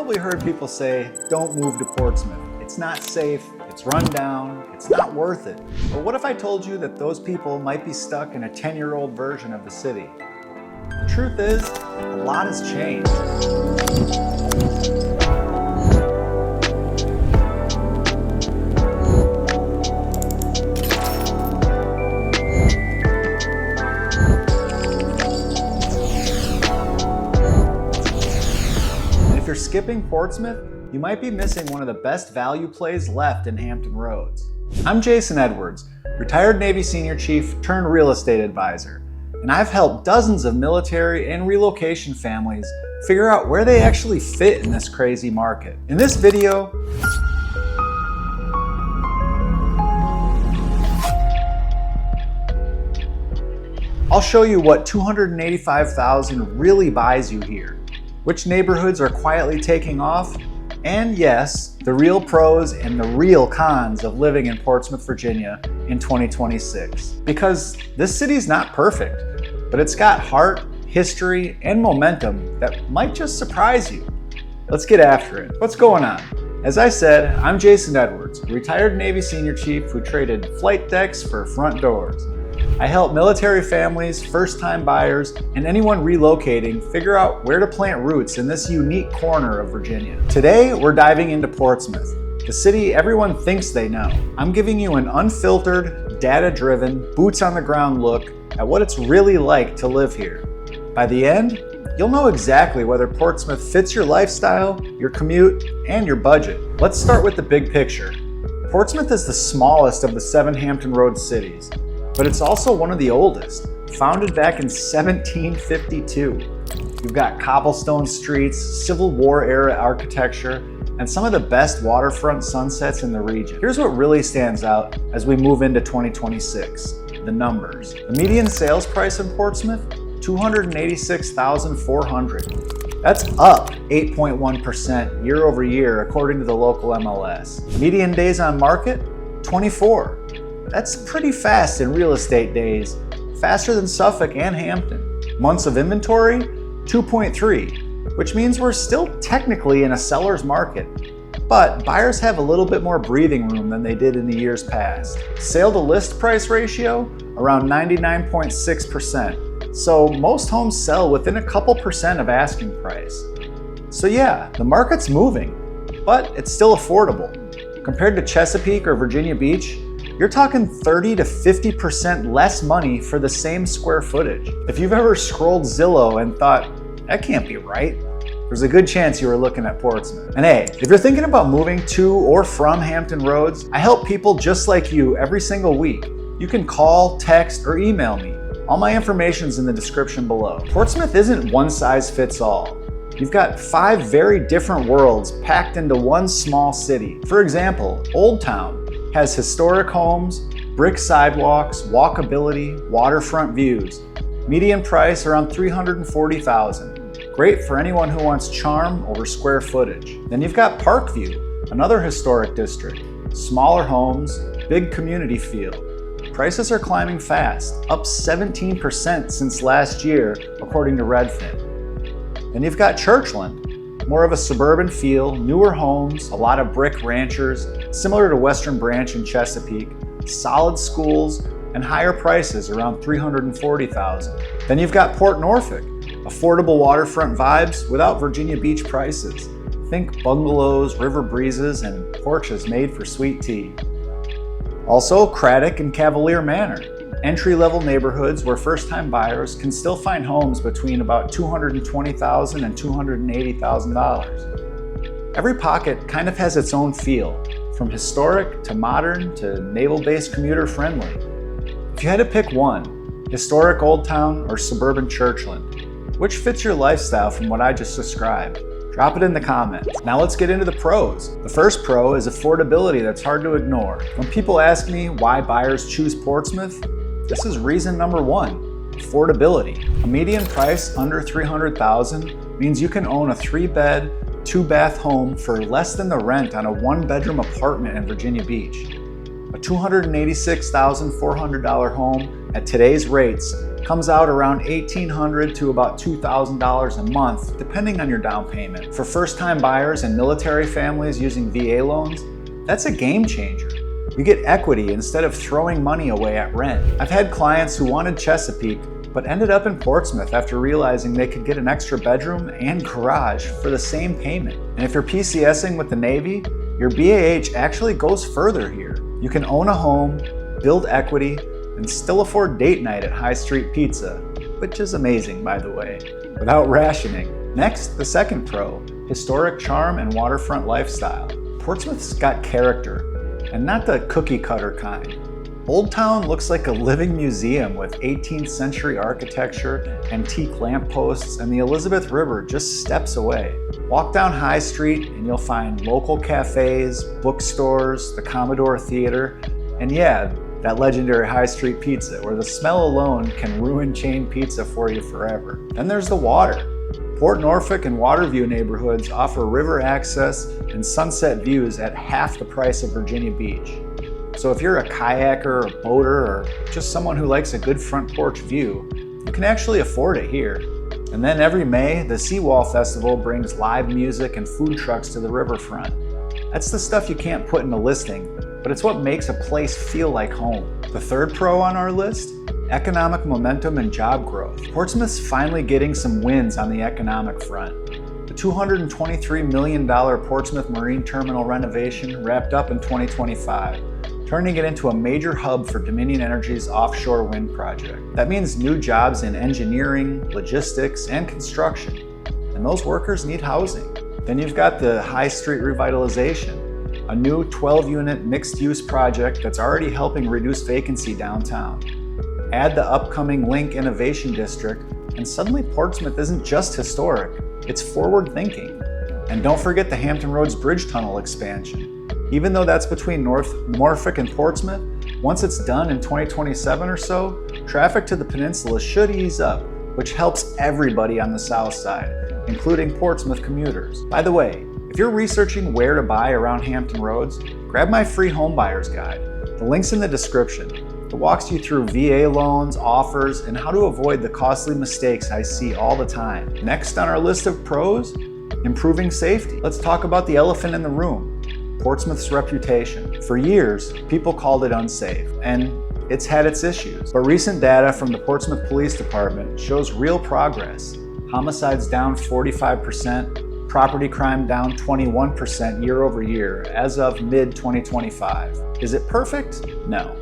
probably heard people say, don't move to Portsmouth. It's not safe, it's run down, it's not worth it. But what if I told you that those people might be stuck in a 10-year-old version of the city? The truth is, a lot has changed. If you're skipping Portsmouth, you might be missing one of the best value plays left in Hampton Roads. I'm Jason Edwards, retired Navy Senior Chief turned real estate advisor, and I've helped dozens of military and relocation families figure out where they actually fit in this crazy market. In this video, I'll show you what $285,000 really buys you here, which neighborhoods are quietly taking off, and yes, the real pros and the real cons of living in Portsmouth, Virginia in 2026. Because this city's not perfect, but it's got heart, history, and momentum that might just surprise you. Let's get after it. What's going on? As I said, I'm Jason Edwards, retired Navy Senior Chief who traded flight decks for front doors. I help military families, first-time buyers, and anyone relocating figure out where to plant roots in this unique corner of Virginia. Today, we're diving into Portsmouth, the city everyone thinks they know. I'm giving you an unfiltered, data-driven, boots-on-the-ground look at what it's really like to live here. By the end, you'll know exactly whether Portsmouth fits your lifestyle, your commute, and your budget. Let's start with the big picture. Portsmouth is the smallest of the 7 Hampton Roads cities, but it's also one of the oldest, founded back in 1752. You've got cobblestone streets, Civil War era architecture, and some of the best waterfront sunsets in the region. Here's what really stands out as we move into 2026, the numbers. The median sales price in Portsmouth, $286,400. That's up 8.1% year over year according to the local MLS. Median days on market, 24. That's pretty fast in real estate days, faster than Suffolk and Hampton. Months of inventory, 2.3, which means we're still technically in a seller's market, but buyers have a little bit more breathing room than they did in the years past. Sale to list price ratio, around 99.6%. So most homes sell within a couple percent of asking price. So yeah, the market's moving, but it's still affordable. Compared to Chesapeake or Virginia Beach, you're talking 30 to 50% less money for the same square footage. If you've ever scrolled Zillow and thought, that can't be right, there's a good chance you were looking at Portsmouth. And hey, if you're thinking about moving to or from Hampton Roads, I help people just like you every single week. You can call, text, or email me. All my information's in the description below. Portsmouth isn't one size fits all. You've got 5 very different worlds packed into one small city. For example, Old Town has historic homes, brick sidewalks, walkability, waterfront views. Median price around $340,000. Great for anyone who wants charm over square footage. Then you've got Parkview, another historic district. Smaller homes, big community feel. Prices are climbing fast, up 17% since last year, according to Redfin. Then you've got Churchland, more of a suburban feel, newer homes, a lot of brick ranchers, similar to Western Branch and Chesapeake, solid schools, and higher prices around $340,000. Then you've got Port Norfolk, affordable waterfront vibes without Virginia Beach prices. Think bungalows, river breezes, and porches made for sweet tea. Also, Craddock and Cavalier Manor, entry-level neighborhoods where first-time buyers can still find homes between about $220,000 and $280,000. Every pocket kind of has its own feel, from historic to modern to naval-based commuter-friendly. If you had to pick one, historic Old Town or suburban Churchland, which fits your lifestyle from what I just described? Drop it in the comments. Now let's get into the pros. The first pro is affordability that's hard to ignore. When people ask me why buyers choose Portsmouth, this is reason number 1, affordability. A median price under $300,000 means you can own a 3-bed, 2-bath home for less than the rent on a 1-bedroom apartment in Virginia Beach. A $286,400 home at today's rates Comes out around $1,800 to about $2,000 a month, depending on your down payment. For first-time buyers and military families using VA loans, that's a game changer. You get equity instead of throwing money away at rent. I've had clients who wanted Chesapeake, but ended up in Portsmouth after realizing they could get an extra bedroom and garage for the same payment. And if you're PCSing with the Navy, your BAH actually goes further here. You can own a home, build equity, and still afford date night at High Street Pizza, which is amazing, by the way, without rationing. Next, the second pro, historic charm and waterfront lifestyle. Portsmouth's got character, and not the cookie cutter kind. Old Town looks like a living museum with 18th century architecture, antique lampposts, and the Elizabeth River just steps away. Walk down High Street and you'll find local cafes, bookstores, the Commodore Theater, and yeah, that legendary High Street Pizza, where the smell alone can ruin chain pizza for you forever. Then there's the water. Port Norfolk and Waterview neighborhoods offer river access and sunset views at half the price of Virginia Beach. So if you're a kayaker, a boater, or just someone who likes a good front porch view, you can actually afford it here. And then every May, the Seawall Festival brings live music and food trucks to the riverfront. That's the stuff you can't put in a listing, but it's what makes a place feel like home. The third pro on our list, economic momentum and job growth. Portsmouth's finally getting some wins on the economic front. The $223 million Portsmouth Marine Terminal renovation wrapped up in 2025, turning it into a major hub for Dominion Energy's offshore wind project. That means new jobs in engineering, logistics, and construction, and those workers need housing. Then you've got the High Street revitalization, a new 12-unit mixed-use project that's already helping reduce vacancy downtown. Add the upcoming Link Innovation District, and suddenly Portsmouth isn't just historic, it's forward-thinking. And don't forget the Hampton Roads Bridge Tunnel expansion. Even though that's between Norfolk and Portsmouth, once it's done in 2027 or so, traffic to the peninsula should ease up, which helps everybody on the south side, including Portsmouth commuters. By the way, if you're researching where to buy around Hampton Roads, grab my free homebuyer's guide. The link's in the description. It walks you through VA loans, offers, and how to avoid the costly mistakes I see all the time. Next on our list of pros, improving safety. Let's talk about the elephant in the room, Portsmouth's reputation. For years, people called it unsafe, and it's had its issues. But recent data from the Portsmouth Police Department shows real progress. Homicides down 45%, property crime down 21% year over year as of mid-2025. Is it perfect? No.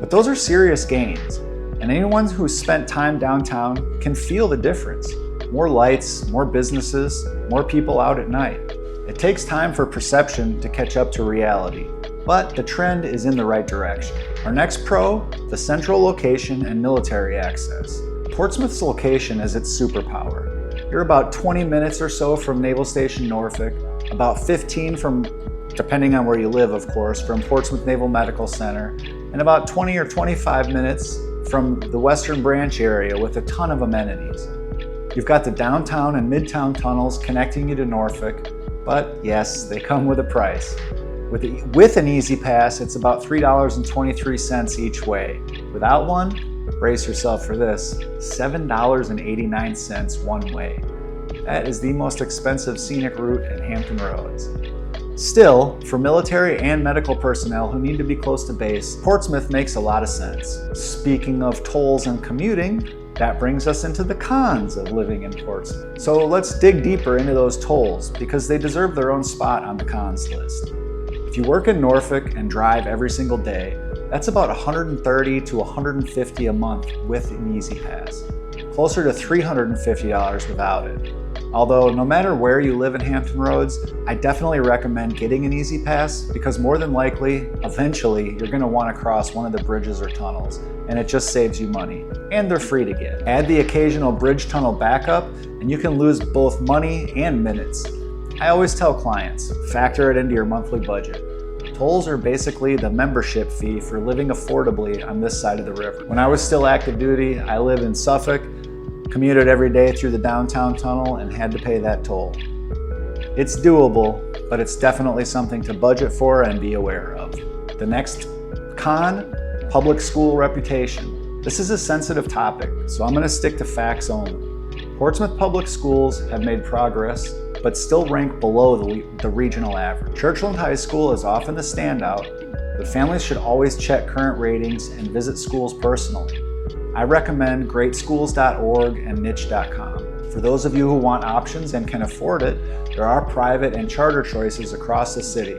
But those are serious gains, and anyone who's spent time downtown can feel the difference. More lights, more businesses, more people out at night. It takes time for perception to catch up to reality, but the trend is in the right direction. Our next pro, the central location and military access. Portsmouth's location is its superpower. You're about 20 minutes or so from Naval Station Norfolk, about 15 from, depending on where you live of course, from Portsmouth Naval Medical Center, and about 20 or 25 minutes from the Western Branch area with a ton of amenities. You've got the downtown and midtown tunnels connecting you to Norfolk, but yes, they come with a price. With an Easy Pass, it's about $3.23 each way. Without one, brace yourself for this, $7.89 one way. That is the most expensive scenic route in Hampton Roads. Still, for military and medical personnel who need to be close to base, Portsmouth makes a lot of sense. Speaking of tolls and commuting, that brings us into the cons of living in Portsmouth. So let's dig deeper into those tolls because they deserve their own spot on the cons list. If you work in Norfolk and drive every single day, that's about $130 to $150 a month with an Easy Pass, closer to $350 without it. Although no matter where you live in Hampton Roads, I definitely recommend getting an Easy Pass because more than likely, eventually, you're going to want to cross one of the bridges or tunnels, and it just saves you money. And they're free to get. Add the occasional bridge tunnel backup, and you can lose both money and minutes. I always tell clients, factor it into your monthly budget. Tolls are basically the membership fee for living affordably on this side of the river. When I was still active duty, I lived in Suffolk, commuted every day through the downtown tunnel, and had to pay that toll. It's doable, but it's definitely something to budget for and be aware of. The next con, public school reputation. This is a sensitive topic, so I'm going to stick to facts only. Portsmouth Public Schools have made progress, but still rank below the regional average. Churchland High School is often the standout, but families should always check current ratings and visit schools personally. I recommend greatschools.org and niche.com. For those of you who want options and can afford it, there are private and charter choices across the city.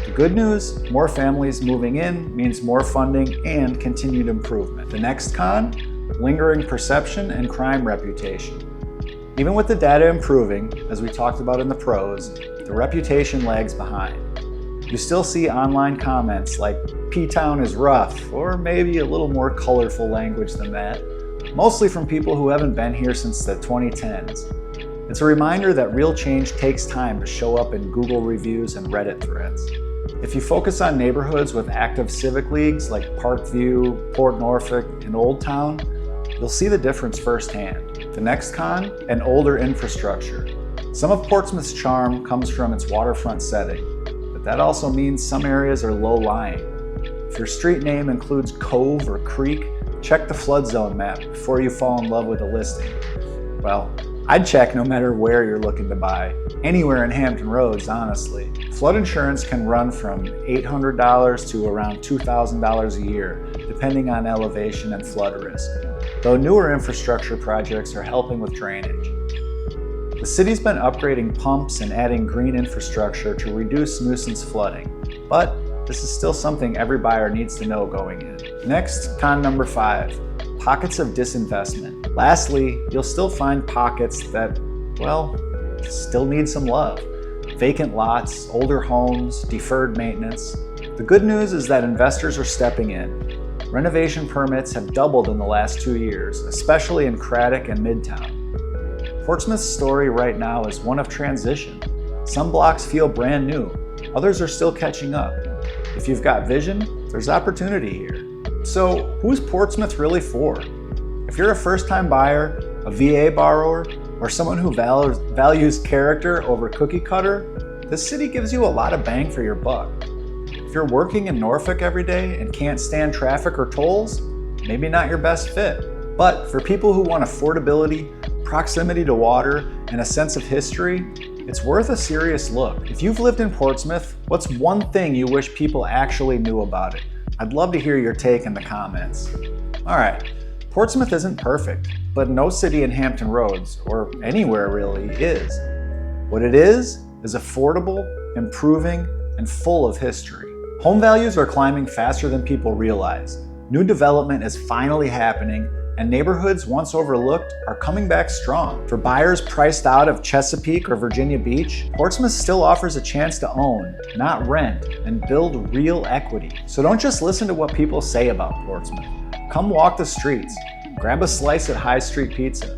The good news, more families moving in means more funding and continued improvement. The next con, lingering perception and crime reputation. Even with the data improving, as we talked about in the pros, the reputation lags behind. You still see online comments like P-Town is rough, or maybe a little more colorful language than that, mostly from people who haven't been here since the 2010s. It's a reminder that real change takes time to show up in Google reviews and Reddit threads. If you focus on neighborhoods with active civic leagues like Parkview, Port Norfolk, and Old Town, you'll see the difference firsthand. The next con, an older infrastructure. Some of Portsmouth's charm comes from its waterfront setting, but that also means some areas are low-lying. If your street name includes cove or creek, check the flood zone map before you fall in love with a listing. Well, I'd check no matter where you're looking to buy. Anywhere in Hampton Roads, honestly. Flood insurance can run from $800 to around $2,000 a year, depending on elevation and flood risk, though newer infrastructure projects are helping with drainage. The city's been upgrading pumps and adding green infrastructure to reduce nuisance flooding, but this is still something every buyer needs to know going in. Next, con number 5, pockets of disinvestment. Lastly, you'll still find pockets that, well, still need some love. Vacant lots, older homes, deferred maintenance. The good news is that investors are stepping in. Renovation permits have doubled in the last 2 years, especially in Craddock and Midtown. Portsmouth's story right now is one of transition. Some blocks feel brand new, others are still catching up. If you've got vision, there's opportunity here. So who's Portsmouth really for? If you're a first-time buyer, a VA borrower, or someone who values character over cookie cutter, this city gives you a lot of bang for your buck. If you're working in Norfolk every day and can't stand traffic or tolls, maybe not your best fit. But for people who want affordability, proximity to water, and a sense of history, it's worth a serious look. If you've lived in Portsmouth, what's one thing you wish people actually knew about it? I'd love to hear your take in the comments. All right, Portsmouth isn't perfect, but no city in Hampton Roads, or anywhere really, is. What it is affordable, improving, and full of history. Home values are climbing faster than people realize. New development is finally happening, and neighborhoods once overlooked are coming back strong. For buyers priced out of Chesapeake or Virginia Beach, Portsmouth still offers a chance to own, not rent, and build real equity. So don't just listen to what people say about Portsmouth. Come walk the streets, grab a slice at High Street Pizza,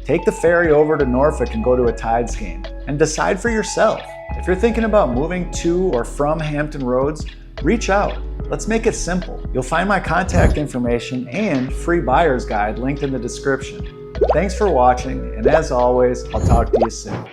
take the ferry over to Norfolk and go to a Tides game, and decide for yourself. If you're thinking about moving to or from Hampton Roads, reach out. Let's make it simple. You'll find my contact information and free buyer's guide linked in the description. Thanks for watching, and as always, I'll talk to you soon.